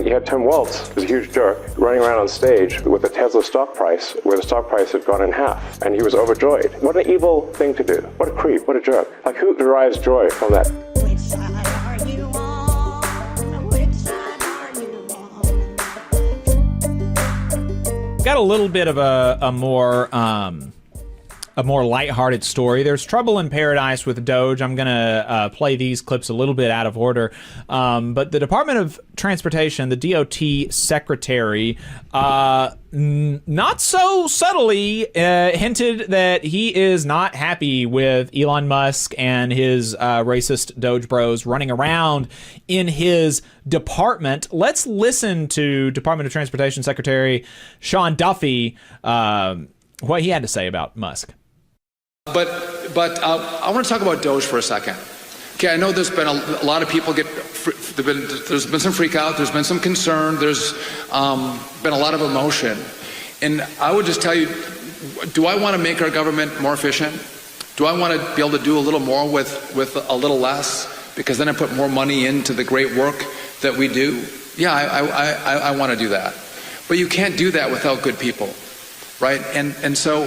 You had Tim Waltz, who's a huge jerk, running around on stage with a Tesla stock price, where the stock price had gone in half, and he was overjoyed. What an evil thing to do. What a creep, what a jerk. Like, who derives joy from that? Which side are you on? Which side are you on? Got a little bit of a more lighthearted story. There's trouble in paradise with DOGE. I'm going to play these clips a little bit out of order. But the Department of Transportation, the DOT secretary, not so subtly hinted that he is not happy with Elon Musk and his racist Doge bros running around in his department. Let's listen to Department of Transportation Secretary Sean Duffy, what he had to say about Musk. But I want to talk about DOGE for a second. Okay, I know there's been a lot of people there's been some freak out, there's been some concern, there's been a lot of emotion. And I would just tell you, do I want to make our government more efficient? Do I want to be able to do a little more with a little less? Because then I put more money into the great work that we do? Yeah, I want to do that. But you can't do that without good people, right? And so,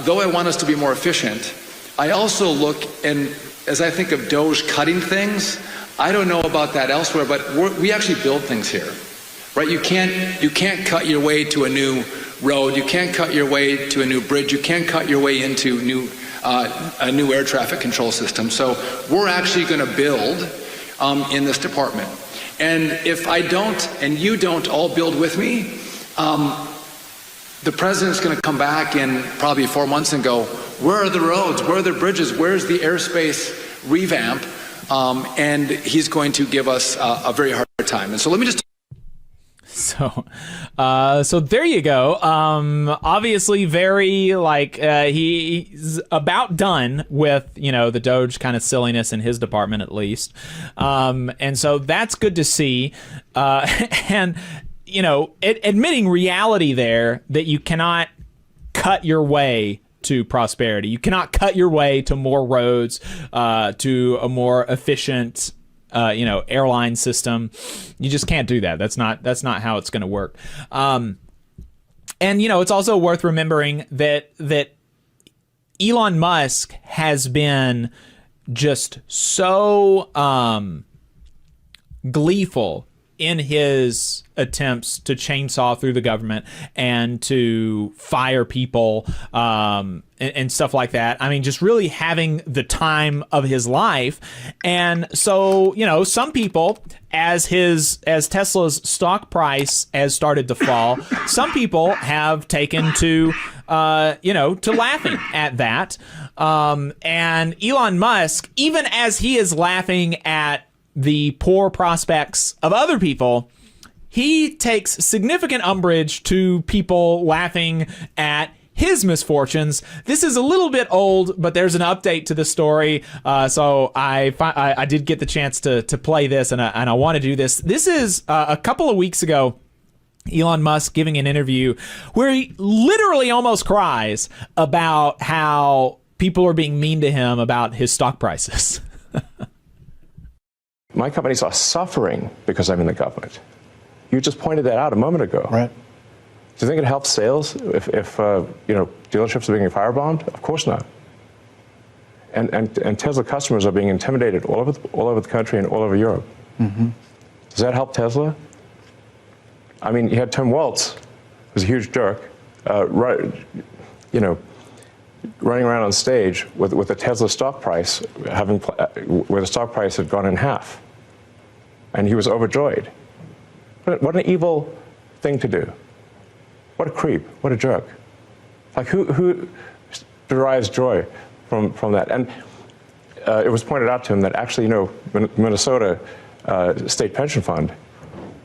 though I want us to be more efficient, I also look, and as I think of DOGE cutting things, I don't know about that elsewhere, but we actually build things here, right? You can't cut your way to a new road. You can't cut your way to a new bridge. You can't cut your way into a new air traffic control system. So we're actually going to build in this department. And if I don't, and you don't all build with me, the president's going to come back in probably 4 months and go, where are the roads? Where are the bridges? Where's the airspace revamp? And he's going to give us a very hard time. And so let me just... So there you go. Obviously very he's about done with, the DOGE kind of silliness in his department, at least. And so that's good to see. And admitting reality there, that you cannot cut your way to prosperity. You cannot cut your way to more roads, to a more efficient, airline system. You just can't do that. That's not how it's going to work. And it's also worth remembering that Elon Musk has been just so gleeful in his attempts to chainsaw through the government and to fire people and stuff like that. I mean, just really having the time of his life. And so, some people, as Tesla's stock price has started to fall, some people have taken to laughing at that. And Elon Musk, even as he is laughing at the poor prospects of other people, he takes significant umbrage to people laughing at his misfortunes. This is a little bit old, but there's an update to the story. So I did get the chance to play this, and I want to do this. This is a couple of weeks ago, Elon Musk giving an interview where he literally almost cries about how people are being mean to him about his stock prices. My companies are suffering because I'm in the government. You just pointed that out a moment ago. Right. Do you think it helps sales if dealerships are being firebombed? Of course not. And Tesla customers are being intimidated all over the country and all over Europe. Mm-hmm. Does that help Tesla? I mean, you had Tim Waltz, who's a huge jerk, running around on stage with a Tesla stock price where the stock price had gone in half, and he was overjoyed. What an evil thing to do! What a creep! What a jerk! Like, who derives joy from that? And it was pointed out to him that actually, Minnesota State Pension Fund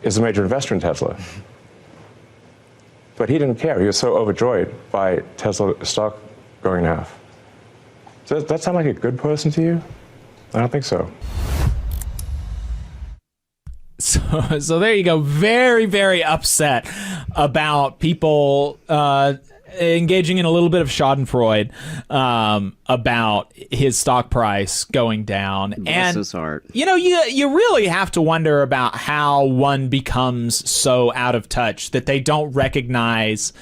is a major investor in Tesla. But he didn't care. He was so overjoyed by Tesla stock going in half. Does that sound like a good person to you? I don't think so. So there you go. Very, very upset about people engaging in a little bit of schadenfreude about his stock price going down. Bless his heart. You know, you really have to wonder about how one becomes so out of touch that they don't recognize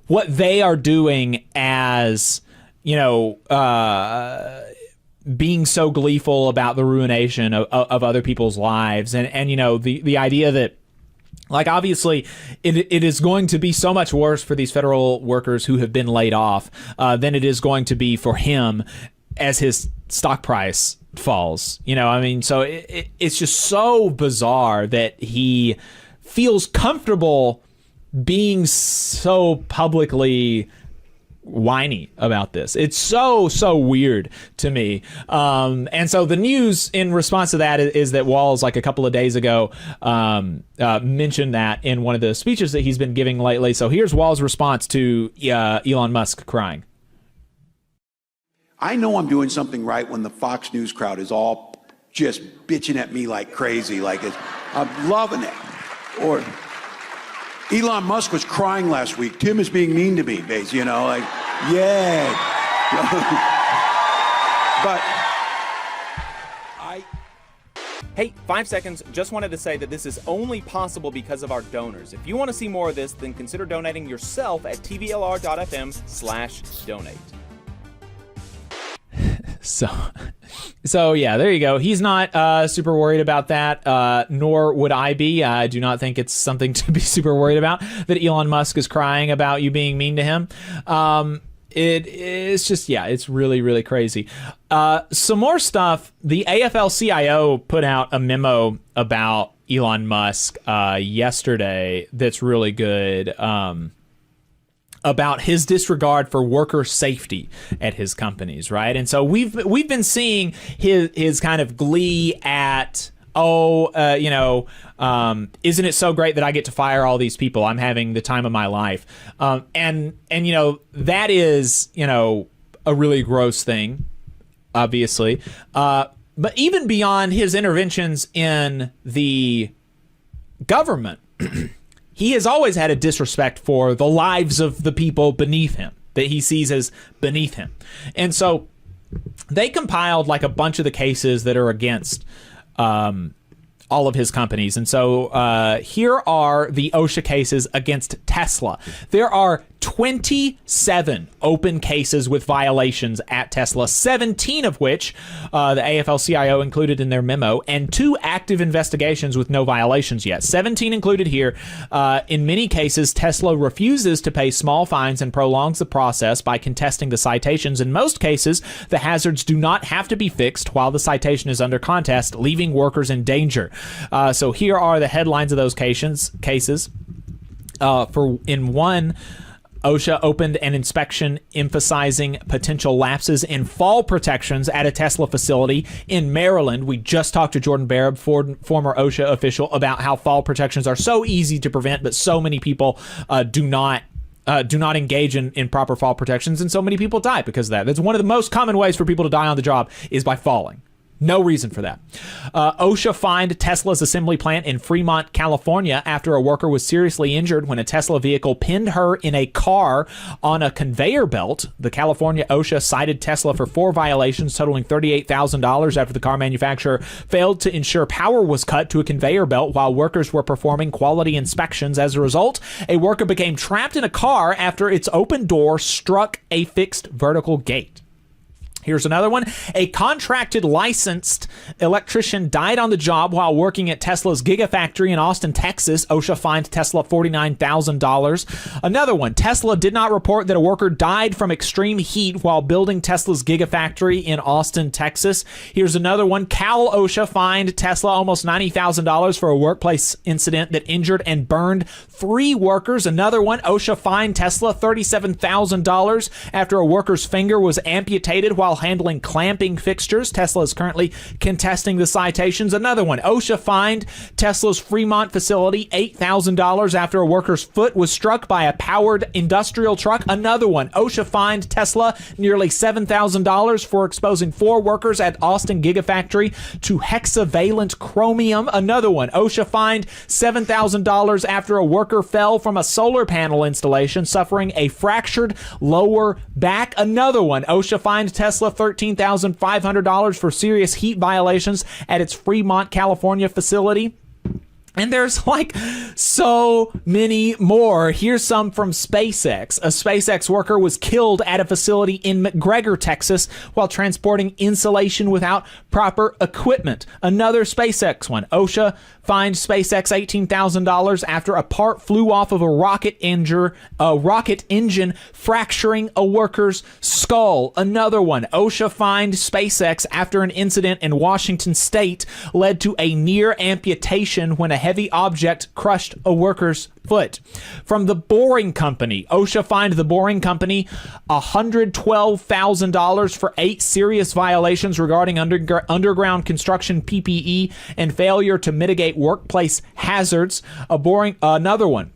what they are doing as, you know, being so gleeful about the ruination of other people's lives. And you know, the idea that, like, obviously, it is going to be so much worse for these federal workers who have been laid off than it is going to be for him as his stock price falls. You know, I mean, so it's just so bizarre that he feels comfortable being so publicly whiny about this. It's so weird to me. And so the news in response to that is that Walz, like a couple of days ago, mentioned that in one of the speeches that he's been giving lately. So here's Walz's response to Elon Musk crying. I know I'm doing something right when the Fox News crowd is all just bitching at me like crazy, I'm loving it. Or Elon Musk was crying last week. Tim is being mean to me, basically, you know, like, yeah. But Hey, 5 seconds. Just wanted to say that this is only possible because of our donors. If you want to see more of this, then consider donating yourself at tvlr.fm/donate. So yeah, there you go. He's not super worried about that, nor would I be. I do not think it's something to be super worried about that Elon Musk is crying about you being mean to him. It's just, yeah, it's really, really crazy. Some more stuff. The AFL-CIO put out a memo about Elon Musk yesterday that's really good. About his disregard for worker safety at his companies, right? And so we've been seeing his kind of glee at, isn't it so great that I get to fire all these people? I'm having the time of my life. And you know, that is, you know, a really gross thing, obviously. But even beyond his interventions in the government, he has always had a disrespect for the lives of the people beneath him, that he sees as beneath him. And so they compiled like a bunch of the cases that are against all of his companies. And so here are the OSHA cases against Tesla. There are 27 open cases with violations at Tesla, 17 of which the AFL-CIO included in their memo, and 2 active investigations with no violations yet. 17 included here. In many cases, Tesla refuses to pay small fines and prolongs the process by contesting the citations. In most cases, the hazards do not have to be fixed while the citation is under contest, leaving workers in danger. So here are the headlines of those cases. In one, OSHA opened an inspection emphasizing potential lapses in fall protections at a Tesla facility in Maryland. We just talked to Jordan Barab, former OSHA official, about how fall protections are so easy to prevent, but so many people do not engage in proper fall protections, and so many people die because of that. That's one of the most common ways for people to die on the job is by falling. No reason for that. OSHA fined Tesla's assembly plant in Fremont, California, after a worker was seriously injured when a Tesla vehicle pinned her in a car on a conveyor belt. The California OSHA cited Tesla for 4 violations totaling $38,000 after the car manufacturer failed to ensure power was cut to a conveyor belt while workers were performing quality inspections. As a result, a worker became trapped in a car after its open door struck a fixed vertical gate. Here's another one. A contracted licensed electrician died on the job while working at Tesla's Gigafactory in Austin, Texas. OSHA fined Tesla $49,000. Another one. Tesla did not report that a worker died from extreme heat while building Tesla's Gigafactory in Austin, Texas. Here's another one. Cal OSHA fined Tesla almost $90,000 for a workplace incident that injured and burned 3 workers. Another one. OSHA fined Tesla $37,000 after a worker's finger was amputated while while handling clamping fixtures. Tesla is currently contesting the citations. Another one, OSHA fined Tesla's Fremont facility $8,000 after a worker's foot was struck by a powered industrial truck. Another one, OSHA fined Tesla nearly $7,000 for exposing 4 workers at Austin Gigafactory to hexavalent chromium. Another one, OSHA fined $7,000 after a worker fell from a solar panel installation, suffering a fractured lower back. Another one, OSHA fined Tesla $13,500 for serious heat violations at its Fremont, California facility. And there's like so many more. Here's some from SpaceX. A SpaceX worker was killed at a facility in McGregor, Texas, while transporting insulation without proper equipment. Another SpaceX one. OSHA fined SpaceX $18,000 after a part flew off of a rocket engine, fracturing a worker's skull. Another one. OSHA fined SpaceX after an incident in Washington State led to a near amputation when a heavy object crushed a worker's foot. From the Boring Company, OSHA fined the Boring Company $112,000 for 8 serious violations regarding underground construction PPE and failure to mitigate workplace hazards. Another one.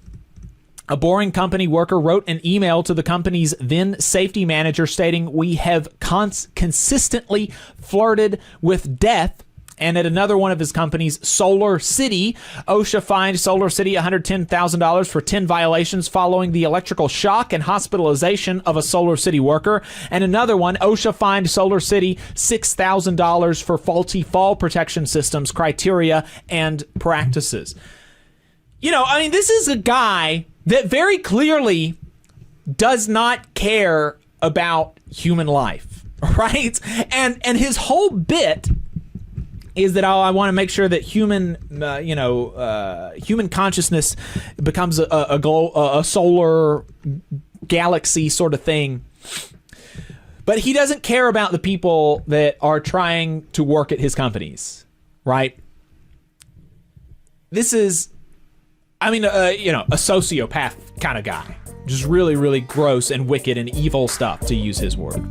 A Boring Company worker wrote an email to the company's then safety manager stating, "We have consistently flirted with death." And at another one of his companies, Solar City, OSHA fined Solar City $110,000 for 10 violations following the electrical shock and hospitalization of a Solar City worker. And another one, OSHA fined Solar City $6,000 for faulty fall protection systems, criteria, and practices. You know, I mean, this is a guy that very clearly does not care about human life, right? And his whole bit is that I want to make sure that human consciousness becomes a solar galaxy sort of thing. But he doesn't care about the people that are trying to work at his companies, right? This is, a sociopath kind of guy. Just really, really gross and wicked and evil stuff, to use his word.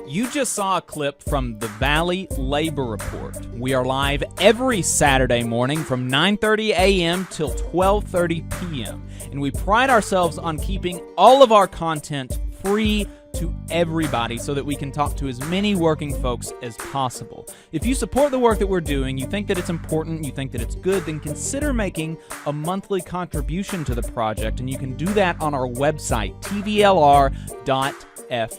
You just saw a clip from the Valley Labor Report. We are live every Saturday morning from 9:30 a.m. till 12:30 p.m. And we pride ourselves on keeping all of our content free to everybody so that we can talk to as many working folks as possible. If you support the work that we're doing, you think that it's important, you think that it's good, then consider making a monthly contribution to the project. And you can do that on our website, tvlr.fm.